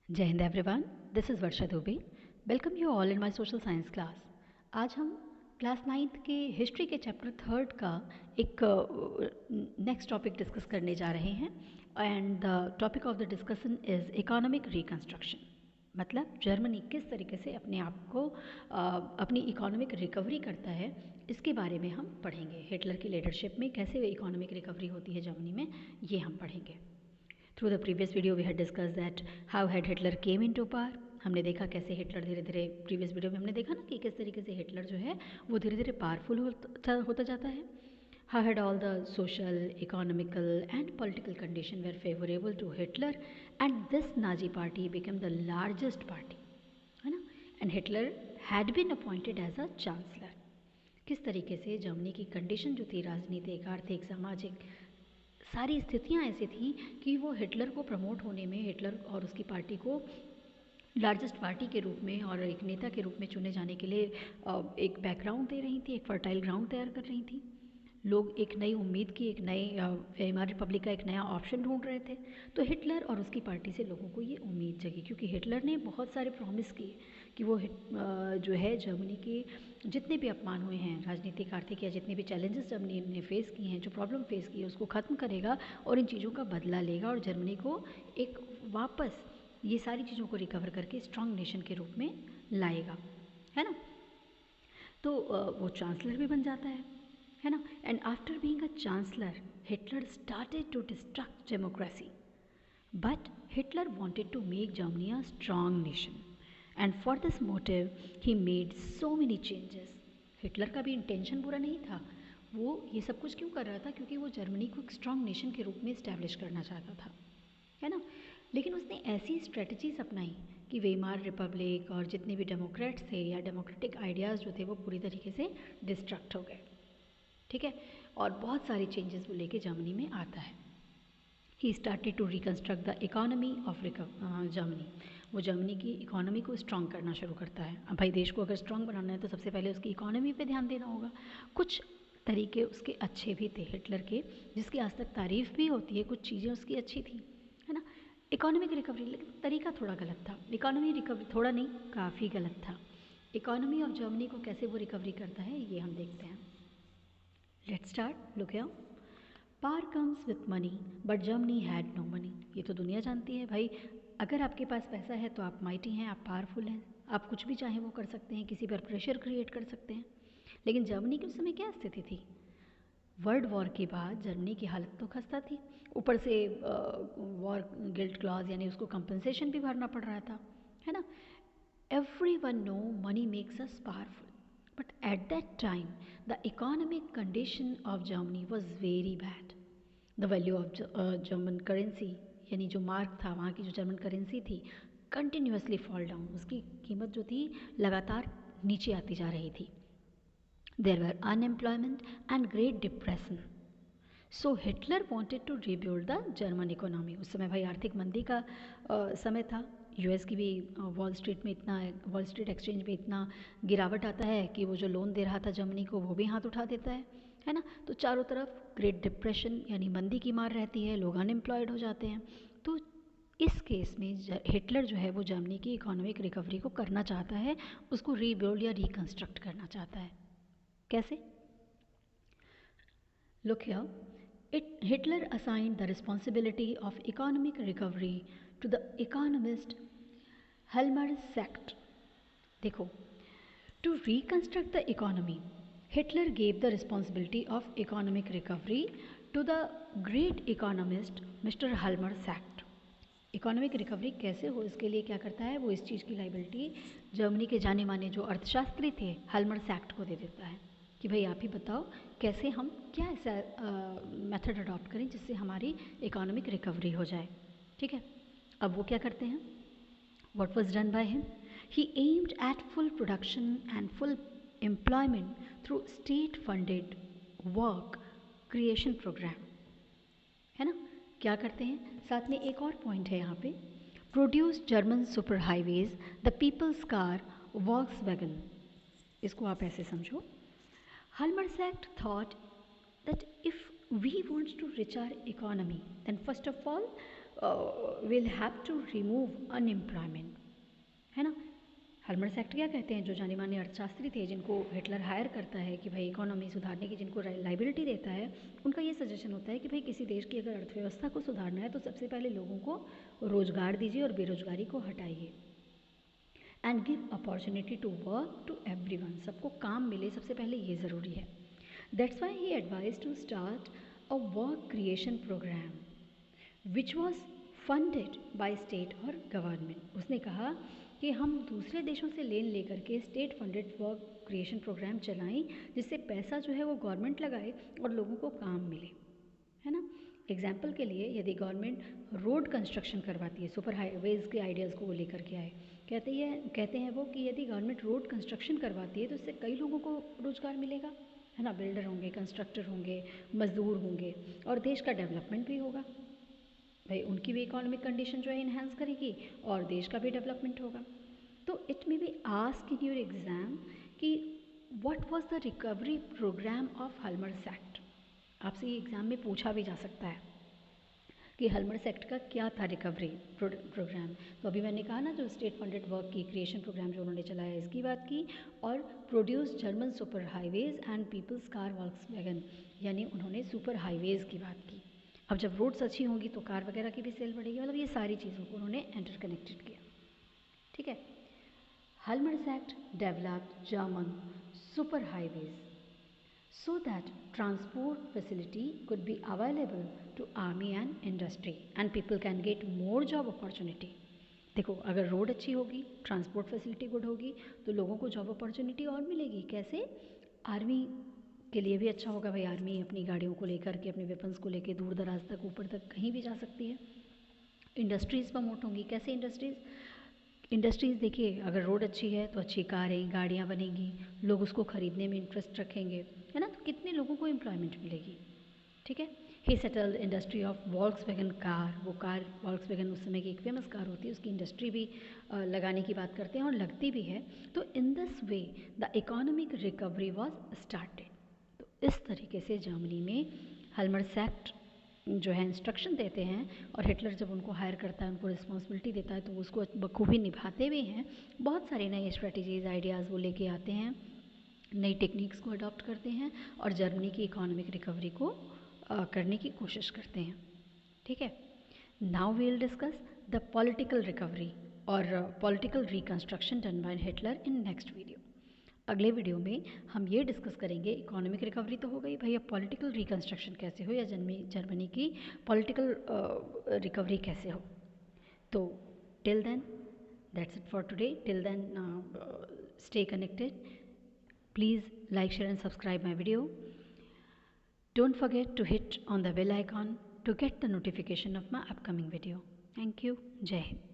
जय Hind everyone, this is Varsha Dubey. Welcome you all in my social science class. आज हम class 9th के history के चैप्टर 3 का एक नेक्स्ट टॉपिक डिस्कस करने जा रहे हैं and the topic of the discussion is economic reconstruction. मतलब जर्मनी किस तरीके से अपने आप को अपनी इकोनॉमिक रिकवरी करता है, इसके बारे में हम पढ़ेंगे। हिटलर की लीडरशिप में कैसे इकोनॉमिक रिकवरी होती है जर्मनी में, ये हम पढ़ेंगे। Through the previous video we had discuss that how had Hitler came into power. हमने देखा कैसे हिटलर धीरे धीरे, प्रीवियस वीडियो में हमने देखा ना कि किस तरीके से हिटलर जो है वो धीरे धीरे पावरफुल होता जाता है। How had all the social, economical and political condition were favourable to Hitler and this Nazi party become the largest party, है ना। And Hitler had been appointed as a chancellor. किस तरीके से जर्मनी की condition जो थी, राजनीतिक, आर्थिक, सामाजिक, सारी स्थितियां ऐसी थी कि वो हिटलर को प्रमोट होने में, हिटलर और उसकी पार्टी को लार्जेस्ट पार्टी के रूप में और एक नेता के रूप में चुने जाने के लिए एक बैकग्राउंड दे रही थी, एक फर्टाइल ग्राउंड तैयार कर रही थी। लोग एक नई उम्मीद की, एक नई वेइमार रिपब्लिक का एक नया ऑप्शन ढूंढ रहे थे। तो हिटलर और उसकी पार्टी से लोगों को ये उम्मीद जगी, क्योंकि हिटलर ने बहुत सारे प्रॉमिस किए कि वो जो है जर्मनी के जितने भी अपमान हुए हैं, राजनीतिक, आर्थिक या जितने भी चैलेंजेस जर्मनी ने फेस किए हैं, जो प्रॉब्लम फेस की है, उसको ख़त्म करेगा और इन चीज़ों का बदला लेगा और जर्मनी को एक वापस ये सारी चीज़ों को रिकवर करके स्ट्रांग नेशन के रूप में लाएगा, है ना। तो वो चांसलर भी बन जाता है ना। And after being a chancellor, Hitler started to destruct democracy, but Hitler wanted to make Germany a strong nation, and for this motive he made so many changes. Hitler का भी इंटेंशन बुरा नहीं था। वो ये सब कुछ क्यों कर रहा था? क्योंकि वो जर्मनी को एक स्ट्रांग नेशन के रूप में इस्टेब्लिश करना चाहता था, है ना। लेकिन उसने ऐसी स्ट्रेटजीज अपनाई कि वेइमार रिपब्लिक और जितने भी डेमोक्रेट्स थे या डेमोक्रेटिक आइडियाज़ जो थे वो पूरी तरीके से डिस्ट्रक्ट हो गए, ठीक है। और बहुत सारे चेंजेस वो लेके जर्मनी में आता है। He started to reconstruct the economy of Germany. वो जर्मनी की इकोनॉमी को स्ट्रॉन्ग करना शुरू करता है। अब भाई देश को अगर स्ट्रॉन्ग बनाना है तो सबसे पहले उसकी इकोनॉमी पे ध्यान देना होगा। कुछ तरीके उसके अच्छे भी थे हिटलर के, जिसकी आज तक तारीफ़ भी होती है, कुछ चीज़ें उसकी अच्छी थी, है ना। इकोनॉमिक रिकवरी, लेकिन तरीका थोड़ा गलत था। इकोनॉमी रिकवरी थोड़ा नहीं, काफ़ी गलत था। इकोनॉमी ऑफ जर्मनी को कैसे वो रिकवरी करता है ये हम देखते हैं। Let's start, look here. Power comes with money but Germany had no money. ये तो दुनिया जानती है भाई, अगर आपके पास पैसा है तो आप माइटी हैं, आप पावरफुल हैं, आप कुछ भी चाहें वो कर सकते हैं, किसी पर प्रेशर क्रिएट कर सकते हैं। लेकिन जर्मनी की उस समय क्या स्थिति थी? वर्ल्ड वॉर के बाद जर्मनी की हालत तो खस्ता थी, ऊपर से वॉर गिल्ट क्लॉज यानी उसको कंपनसेशन भी भरना पड़ रहा था, है ना। Everyone know money makes us powerful, but at that time the economic condition of Germany was very bad. The value of German currency यानी जो मार्क था, वहाँ की जो जर्मन करेंसी थी, कंटिन्यूसली फॉल डाउन, उसकी कीमत जो थी लगातार नीचे आती जा रही थी। There were unemployment and great depression. So Hitler wanted to rebuild the German economy. उस समय भाई आर्थिक मंदी का समय था। यूएस की भी वॉल स्ट्रीट एक्सचेंज में इतना गिरावट आता है कि वो जो लोन दे रहा था जर्मनी को वो भी हाथ उठा देता है ना। तो चारों तरफ ग्रेट डिप्रेशन यानी मंदी की मार रहती है, लोग अनएम्प्लॉयड हो जाते हैं। तो इस केस में हिटलर जो है वो जर्मनी की इकोनॉमिक रिकवरी को करना चाहता है, उसको रीबिल्ड या रिकन्स्ट्रक्ट करना चाहता है। कैसे? Look here, Hitler assigned the responsibility of economic recovery to the economist Helmer Schacht. देखो, to reconstruct the economy, Hitler gave the responsibility of economic recovery to the great economist Mr. Helmer Schacht. Economic recovery कैसे हो, इसके लिए क्या करता है वो, इस चीज़ की लाइबिलिटी जर्मनी के जाने माने जो अर्थशास्त्री थे हेल्मर सैक्ट को दे देता है कि भाई आप ही बताओ कैसे हम क्या ऐसा मेथड अडॉप्ट करें जिससे हमारी इकोनॉमिक रिकवरी हो जाए, ठीक है। अब वो क्या करते हैं? What was done by him? He aimed at full production and full employment through state funded work creation programme, है ना। क्या करते हैं? साथ में एक और पॉइंट है यहाँ पे, produce German super highways the people's car Volkswagen. इसको आप ऐसे समझो, Halmersack thought that if we want to reach our economy, then first of all will have to remove unemployment, है ना। हल्मर्स एक्ट क्या कहते हैं, जो जाने माने अर्थशास्त्री थे जिनको हिटलर हायर करता है कि भाई इकोनॉमी सुधारने की, जिनको लाइबिलिटी देता है, उनका ये सजेशन होता है कि भाई किसी देश की अगर अर्थव्यवस्था को सुधारना है तो सबसे पहले लोगों को रोजगार दीजिए और बेरोजगारी को हटाइए, and give opportunity to work to everyone, सबको काम मिले, सबसे पहले ये ज़रूरी है। That's why he advise to start a work creation programme which was funded by state और गवर्नमेंट। उसने कहा कि हम दूसरे देशों से लेन लेकर के state funded work creation programme चलाएं, जिससे पैसा जो है वो गवर्नमेंट लगाए और लोगों को काम मिले, है ना। एग्जाम्पल के लिए यदि गवर्नमेंट रोड कंस्ट्रक्शन करवाती है, सुपर हाईवेज़ के आइडियाज़ को वो लेकर के आए, कहते हैं वो कि यदि गवर्नमेंट रोड कंस्ट्रक्शन करवाती है तो इससे कई लोगों को रोज़गार मिलेगा, है ना। बिल्डर होंगे, कंस्ट्रक्टर होंगे, मज़दूर होंगे, और देश का डेवलपमेंट भी होगा। भाई उनकी भी इकोनॉमिक कंडीशन जो है इन्हांस करेगी और देश का भी डेवलपमेंट होगा। तो it may be ask in your exam कि what was the recovery programme of Halmers act. आपसे ये एग्ज़ाम में पूछा भी जा सकता है कि हल्मर्स एक्ट का क्या था रिकवरी प्रोग्राम। तो अभी मैंने कहा ना, जो स्टेट फंडेड वर्क की क्रिएशन प्रोग्राम जो उन्होंने चलाया इसकी बात की, और produce German super highways and people's car Volkswagen, यानी उन्होंने सुपर हाईवेज़ की बात की। अब जब रोड्स अच्छी होंगी तो कार वगैरह की भी सेल बढ़ेगी, मतलब ये सारी चीज़ों को उन्होंने इंटरकनेक्टेड किया, ठीक है। Halmers act developed German super highways so that transport facility could be available to army and industry and people can get more job opportunity। देखो, अगर रोड अच्छी होगी, ट्रांसपोर्ट फैसिलिटी गुड होगी, तो लोगों को जॉब अपॉर्चुनिटी और मिलेगी। कैसे? आर्मी के लिए भी अच्छा होगा, भाई आर्मी अपनी गाड़ियों को लेकर के, अपने वेपन्स को लेकर दूर दराज तक, ऊपर तक कहीं भी जा सकती है। इंडस्ट्रीज़ प्रमोट होंगी। कैसे इंडस्ट्रीज़ देखिए, अगर रोड अच्छी है तो अच्छी कारें, गाड़ियाँ बनेंगी, लोग उसको ख़रीदने में इंटरेस्ट रखेंगे, है ना। तो कितने लोगों को एम्प्लॉयमेंट मिलेगी, ठीक है। ही settled industry of Volkswagen car, वो कार वॉल्क्सवैगन उस समय की एक फेमस कार होती है, उसकी इंडस्ट्री भी लगाने की बात करते हैं और लगती भी है। तो in this way the economic recovery was started. तो इस तरीके से जर्मनी में हल्मर्स एक्ट जो है इंस्ट्रक्शन देते हैं, और हिटलर जब उनको हायर करता है, उनको रिस्पॉन्सिबिलिटी देता है, तो वो उसको बखूबी निभाते भी हैं। बहुत सारे नए स्ट्रेटजीज़, आइडियाज़ वो लेके आते हैं, नई टेक्निक्स को अडॉप्ट करते हैं और जर्मनी की इकोनॉमिक रिकवरी को करने की कोशिश करते हैं, ठीक है। Now we will discuss the political recovery और political reconstruction done by Hitler in next video. अगले वीडियो में हम ये डिस्कस करेंगे, इकोनॉमिक रिकवरी तो हो गई भाई, अब पॉलिटिकल रिकन्स्ट्रक्शन कैसे हो, या जर्मनी की पॉलिटिकल रिकवरी कैसे हो। तो till then that's it for today. Till then stay connected. Please like, share and subscribe my video. Don't forget to hit on the bell icon to get the notification of my upcoming video. Thank you. Jai Hind.